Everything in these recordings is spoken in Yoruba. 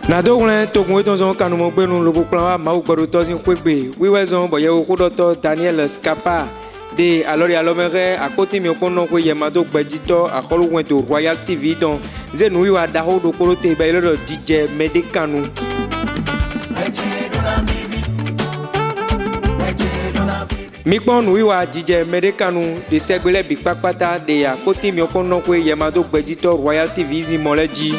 Nadoglen tokwe tonzon kanumo gbenu lobo plan ma ugboro tozin kwegbe wiwezon boye okodoto Daniel Scapa de alori alomere akoti mi okono kwe yemado gbedito akoluwen to Royal TV don zenu wiwa daho do korote ba ilodo DJ Medekanu Mikpon wiwa DJ Medekanu de segbele bikpakpata de akoti mi okono kwe yemado gbedito Royal TV zimoleji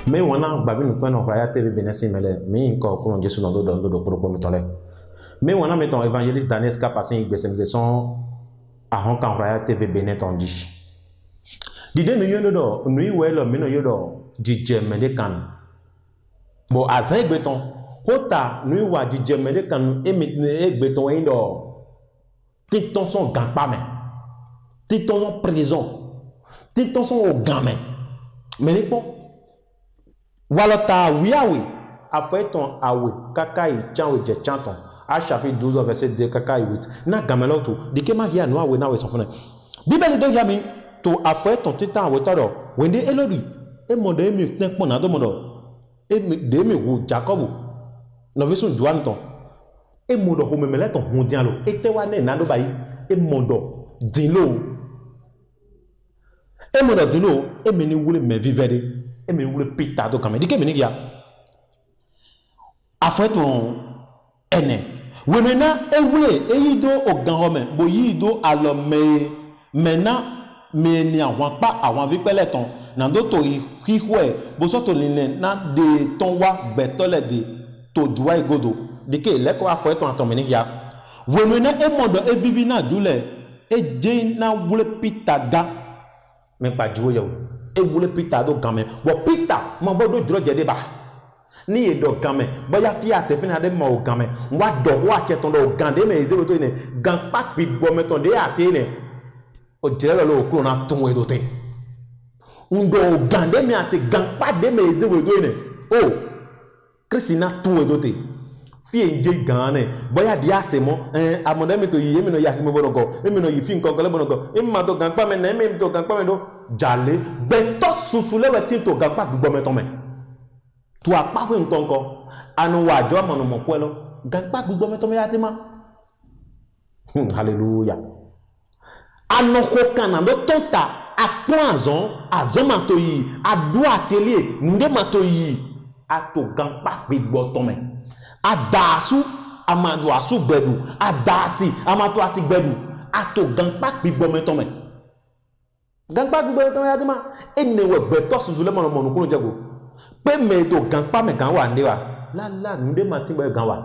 mais wana bavi nous prenons Royal TV Benesi mele mi encore pour Jésus dans do propos mitole mais wana mettons évangéliste Daniel Scapa passé gbesem son a hon kan Royal TV Benet on dit dide mi yodo do nui welo mi no yodo DJ Medekanu bo azai beton hota nui wa DJ Medekanu e beton e do titon son gampa me titon son prison titon son au gamin mais les bon Walota wiawi afeton awe kakai chanwe je chanton a chapitre 12 verset 2 kakai 8 na gameloto dikema hia no awe na we sonfone Bible do yami to afeton titan awe todo wende elori e modo emi tenpon na do modo e de mi wo Jacob no vesun Joan ton e modo ho memeleton hundialo e tewa ne na do bayi e modo dinlo e modo dinlo e meni wule me vivere et me wule pita do kamé dike meni ya afeton ene wenena e wule e yido oganrome bo yido alome mena me ni àwọn pa àwọn vi peleton na do to hihwe bo so to line na de ton wa betole de to duwa igodo dike leko afeton aton meni ya wenena e modo e vivi na dule e je na wule pita ga me pa jiwo yo e wule pita do game wo pita mo vodo dro jede ba ni e do game boya fi atefi na de mo game wa do wa cheton do gande me ezero to ne gan pa bi bo meton de ate ne o jere lo kuro na tun we do te ndo gande me ate gan pa de me ezero do ne o Christina tun we do te fi enje gan ne boya dia se mo amode mi to yi mi no ya mi bonogo mi no yi fi nkan gele bonogo mi ma do gan pa me na mi to gan pa me do jale beto susule wetin to gan pa gbogbo meton me to apa we nton ko anu wa jo mo no mo pelo gan pa gbogbo meton me ya ti ma hallelujah anu ko kan na do tonta apon azon ma to yi adu atelier nde ma to yi ato gan pa gbogbo to me adasu amadu asu gbedu adasi amatu asi gbedu ato ganpa gbigbo meton me ganpa gbigbo meton ya dima enewe beto susule mono mono kunu jago pe me to ganpa me gan wa ndewa la nde matin be gan wa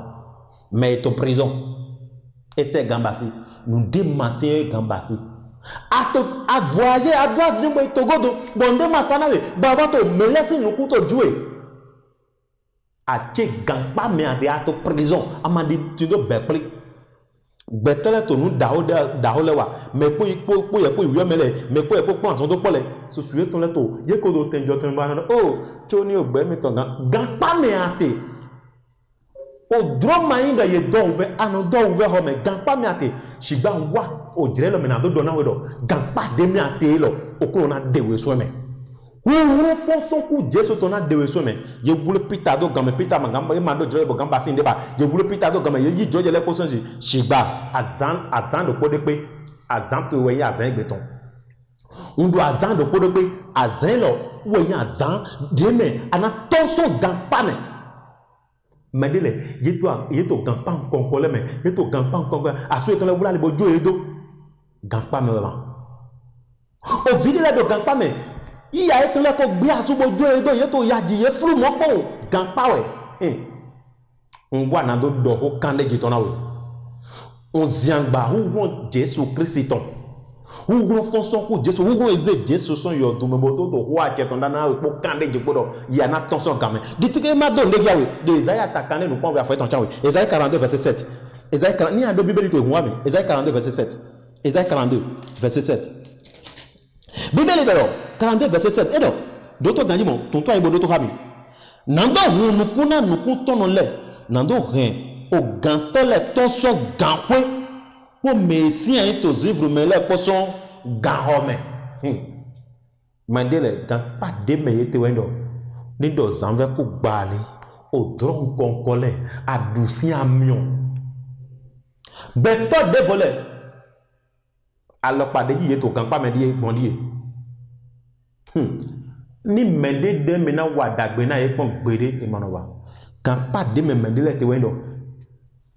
me to prison ete gambasi nde matin gambasi ato ad voyager ad voyager mo to godo bonde masana we baba to melesi nuku to juwe ache gangpa me ade ato prison amadi tindo bepli betele to nu daho lewa me po ye po wi mele me po ye po pon to pole so suye ton le to ye ko do tenjo ton ba na o choni ogbe mi to gangpa me ate o drum mind ye don ve anu don ve ho me gangpa me ate shigba wa o jire lo me na do na we do gangpa de me ate lo okuro na dewe so me wo fonso ku Jesu to na dewe so me ye bulu pita do game pita magamba ye mando jere bo gamba sin deba ye bulu pita do game ye yi joje le poson ji shigba azan do pode pe azan to we azan egbeton ndo azan do pode pe azan lo we azan de me ana tonso dan pa me medele ye to gampa konkole me ye to gampa konkole aso eton le wula le bo jo edo gampa me we ma o videle do gampa me iya eton le ko gbe asubo jo edo ye to yaji ye furu mo po gampa we ngwa na do ho kande jitona we on ziangba hu Jesu Christon hu fonson ku Jesu hu eze Jesu son yo do mebo to ho acheton na we po kande jipodo ya na tonson game ditike ma do le yawe de Isaiah takane no pon we afa ton chawe Isaiah 42 verset 7 Isaiah 40 ni ado Bible to hu ami Isaiah 42 verset 7 Isaiah 42 verset 7 Bible dero 42 verset 7 edo doto ganjimo tonto aibo doto hami nando hu nukun tono le nando ren o gantole tonso ganwe po mesi an to zivru mele poson ganhome Mandele gan pas de me te wendo ni do zanve ku gbali o dron konkole adusi amion beto de volé alors pas de ji to gan pa me di gbondie ni mende de me na wa dagbe na e pon gbere e manowa gan pas de me mendele te wendo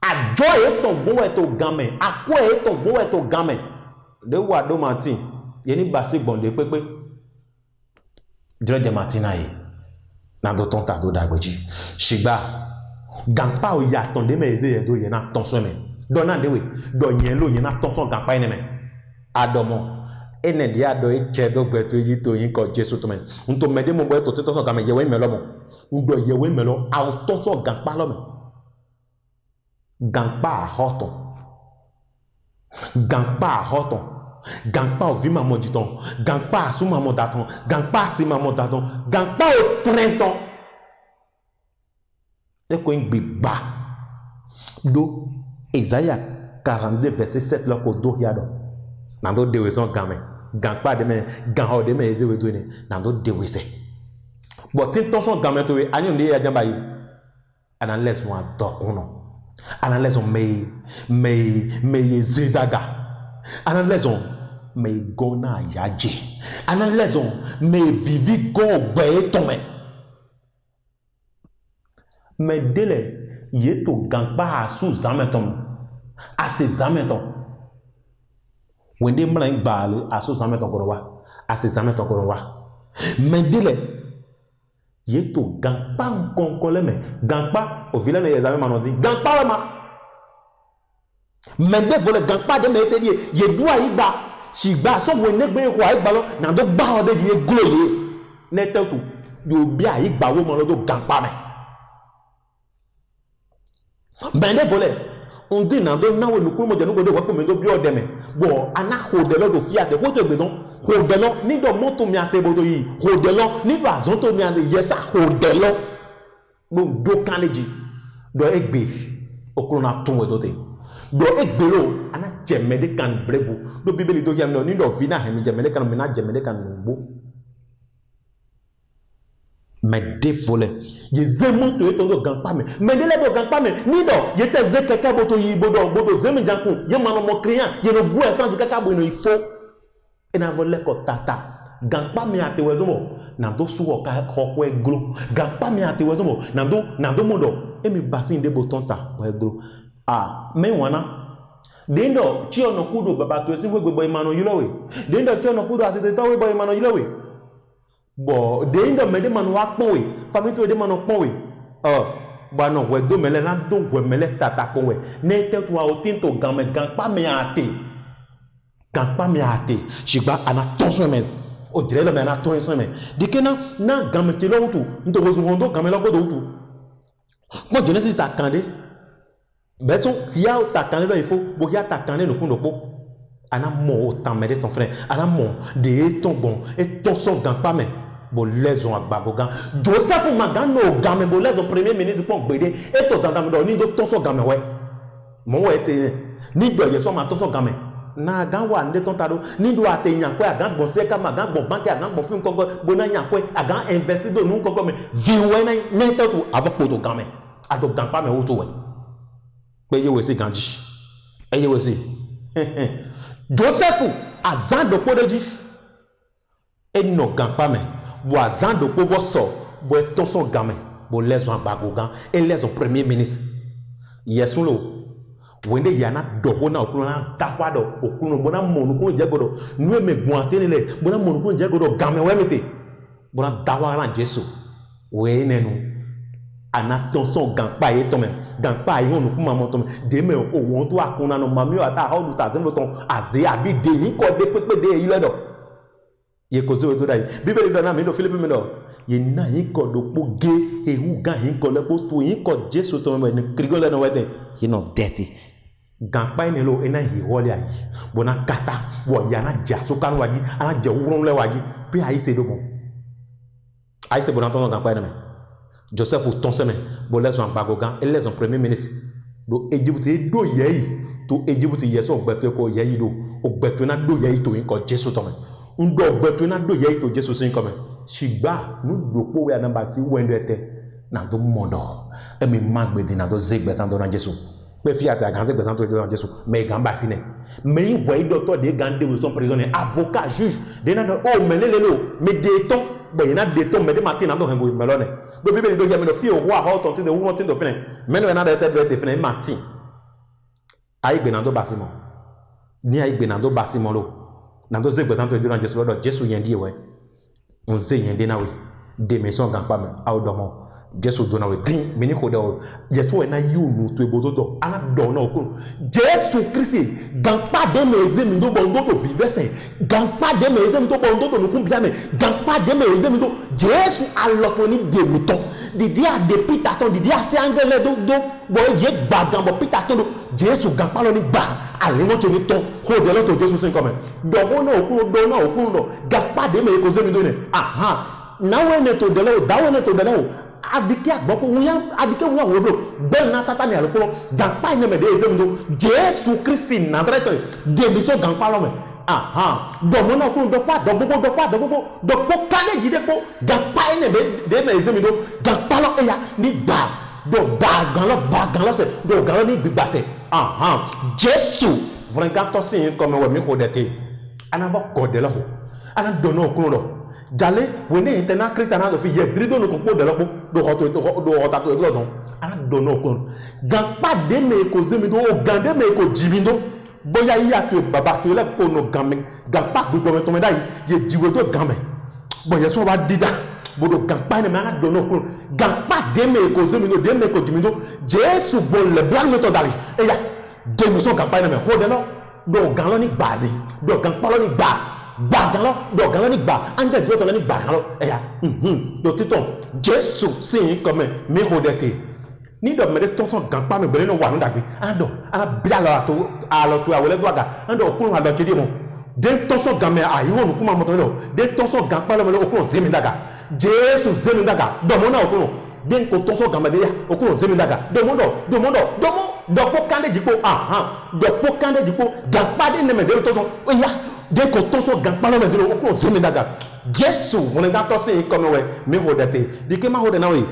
ajo e to bo e to gan me akwa e to bo e to gan me de wa do martin ye ni basi gbonde pepe Dre de Martina ye na do ton ta do da gbeji shigba gampa o ya ton de me eze do ye na ton so me do na de we do yen lo yen na ton so gampa ene me adomo ene dia do e che do gbe to yi to yin ko Jesu to me nto me de mo bo to ton so gampa ye we me lo mo ndo ye we me lo a ton so gampa lo me gampa hoton gampa hoton Gangpa o vi maman du temps, gangpa sous maman d'attend, gangpa si maman d'attend, gangpa au 30 ans. Et quoi une biba do Isaïe 42 verset 7 là ko do yado. Nando de raison gamin, gangpa de me ganho de me eze we do ne, nando de we se. Bon tin ton son gamin to we anyo de ya jamba yi. Anan les mo adokono. Anan les on me yezedaga. Anan les on me gona yaje anan leson me vivi go gbe tome me dele yeto gangba asu zameton ase zameton wende mla gbale asu zameton korowa ase zameton korowa me dele yeto gangba konkole me gangba o vile ne yezame manodi gangba ma me de vole gangba de me te die ye dua iba Shigba so wene gbe ko ai gbalo na do gba ode di gloye netetu yo bi ai gba wo mo lo do gampa me bende vole on dit na do na we nukuru mo je nugo do wa ko me do bi ode me bo ana ho de lo do fi ate ko to gbe don ho de lo ni do moto mi ate bodo yi ho de lo ni do azon to mi ate yesa ho de lo bo do kaneji do egbe okuru na tun we do te do egbelo ana jemede kan brebu do bibeli do yam no ni do vina he mi jemede kan mi na jemede kan ngbo me defole ye zemo to eto do gampa me de le do gampa me ni do ye te ze kaka boto yi bodo zemi janku ye mano mo krian ye no bu essence kaka bo no ifo e na vole ko tata gampa me ate wezo mo na do suwo ka ko eglo gampa me ate wezo mo na do modo e mi basin de botonta ko eglo ah me wana dendo chi ono kudo baba to si gbegbo imano yilowe dendo chi ono kudo asite to we boy imano yilowe bo dendo me de manu wa ponwe fami to de manu ponwe ba no we do mele na do we mele tata ponwe ne te to o tin to gan pa me ate shigba ana tonso me o dire le me ana tonso me dikena na gan me te lo tu ndo wo zondo gan me lo godo tu mo Genesis ta kande beso ya takane lo ifo bo ya takane no kundo po ana mo tamede ton frère ana mo de ton bon et ton son gan pa me bo leson agbagogan Joseph magano game bo leson premier ministre pon gbede et to dandam do ni do ton son game we mo we te ni do ye so ma ton son game na gan wa nde ton tado ni do ate yan ko agan bon se ka ma gan bon banque agan bon film kongo bo na yan ko agan investir do nu kongo me viwe na nete to avec poto game ado gan pa me o to we eye we se ganji eye we se Joseph azan do podeji eno gampa me bo azan do povo so bo ton so game bo leson agbagogan e leson premier ministre yesun lo wende yana do na okuna takwado okunu bona monu ko jegodo nu me gun atenele bona monu ko jegodo game wemete bona dawara Jesu we nenu ana tonson gampa ye tome gampa ye onu kuma mo tome de me o won to akuna no mami o ata how do ta zem ton aze abi de yin ko de pepe de yi ledo ye ko zo to dai bibeli do na mi do Philip mi do ye na yin ko do po ge ehu gan yin ko le po to yin ko Jesu to me ni krigole no wete ye no dirty gampa ni lo ena hi wole ayi bona kata wo ya na jaso kan waji ana je wurun le waji pe ayi se do mo ayi se bona ton gampa na me Joseph ton semaine bo les en bagogan et les en premier ministre do Egypte do yeyi to Egypte yeso gbeto ko yeyi do o gbeto na do yeyi to yin ko Jesu to me ndo gbeto na do ye to Jesus sin comme shigba nu do po we na ba si wendo ete na do mondo e mi magbe di na do zegbe san do na Jesus pe fi ata gan zegbe san do Jesus mais gan ba si ne mais we docteur de gan de son prisonnier avocat juge de na o melelelo mais de ton be na de ton mais de matin na do hen bo melone do bible do ya me no fi o roi how ton tin de wo tin do fene mais no na de te fene matin ai gbe na do basimo ni ai gbe na do basimo lo na do zegbe san do Jesus lo do Jesus yen di we on ze yen de na we de me son gan pa me a o do mo Jesus do na we din me ni ko de o Jesus we na yi onu to ebo do ana do na okun Jesus Christ gan pa de me ze mi do bondo do vive sen gan pa de me ze mi do bondo do nukun bia me gan pa de me ze mi do Jesus aloto ni de mi ton didi a de pita ton didi a se angele do bo ye gba gan bo pita ton do Jesus gan pa lo ni gba ale mo to ni ton ho de lo to Jesus sin come do ho na okun do gan pa de me ko ze mi do ne aha na we ne to de lo da we ne to de lo adike agbopo wuyan adike wuyan wo do be na satani alukuro ganpa ine me de ezemido Jesus Christ Nazareth de bi so ganpa lo me aha do mo na kun do pa do po kaneji de po ganpa ine de me ezemido ganpa lo eya ni ba gan lo se do gan lo ni gbigba se aha Jesus vraiment to sin comme we mi ko dete ana va ko de lo ana do no kun do jale wene intena kristana do fi ye drido no ko de lopo do hoto to don ana do no ko gan pa de me ko zemi do gan de me ko jibindo boya yi ato baba to le ko no gan me gan pa gbogbo me to me dai ye jiwe to gan me boya so ba dida bodo gan pa ne me ana do no ko gan pa de me ko zemi do de me ko jibindo Jesus bon le blanc me to dali e ya de me so gan pa ne me ho de lo do gan lo ni badi do gan pa lo ni ba bagalo do galo ni ba ande jo to ni bagalo eya do titon Jesus sin comme mi hodete ni do me de ton son gan pa me bele no wa no dagbe ando ana bia lo to awele do aga ando okun ha lo jide mo de ton son gan me ayiwo no kuma mo to lo de ton son gan pa lo me okun zemi daga Jesus zemi daga do mo na okun de ko ton son gan me de ya okun zemi daga do mo do po kande jipo do po kande jipo gan pa de ne me de ton son oya dès que ton so gang parle maintenant on ko zemi daga Jesus on nga to se comme we me hodate di ke ma hode na we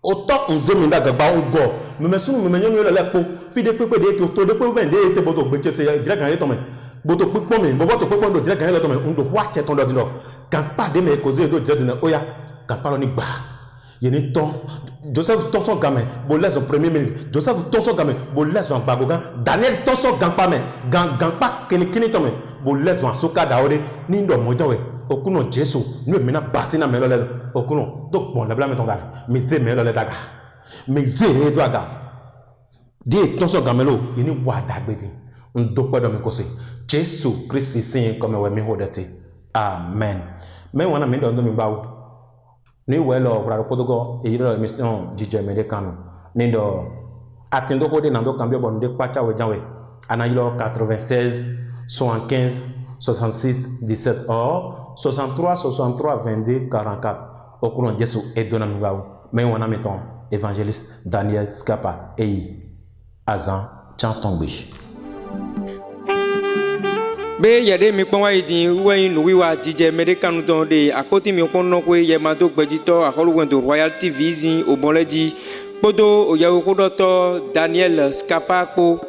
o to on zemi daga ba o go me sunu me nyonu le po fi de pepe de to de pepe de te bodo gbeche se dire kan to me bodo pepe me bo to pepe do dire kan to me on do wa che ton do di lo gang pa de me ko ze do dire de oya gang parle ni gba ye ni ton Joseph ton so gamin bo laisse son premier ministre Joseph ton so gamin bo laisse son bagogan Daniel ton so gang pa me gang pa kini to me bo laisse son soka daode ni ndo moja we okuno Jesus nu me na basina me lo le okuno do bon la bla me ton dal mi ze me lo le daga mi ze e do aga di ton so gamelo ni wa dagbedi ndo podo me ko se Jesus Christ sin comme we mi hodete amen me wana me ndo mi bawo ni welo pra podogo e yiro emission jije mede kanu ni do atindo ko de nando cambio bon de pacha we janwe ana yiro 96 75 66 17 or 63 22 44 okuno Jesu e dona mbawo me wona meton évangéliste Daniel Scapa e Azan Chantongbe be yade mi pon wa idin wen nu wiwa jije medicanu don de akoti mi pon no pe ye ma do gbejito akoluwen do Royal TV zin obonleji podo oyawo kodoto Daniel Scapa po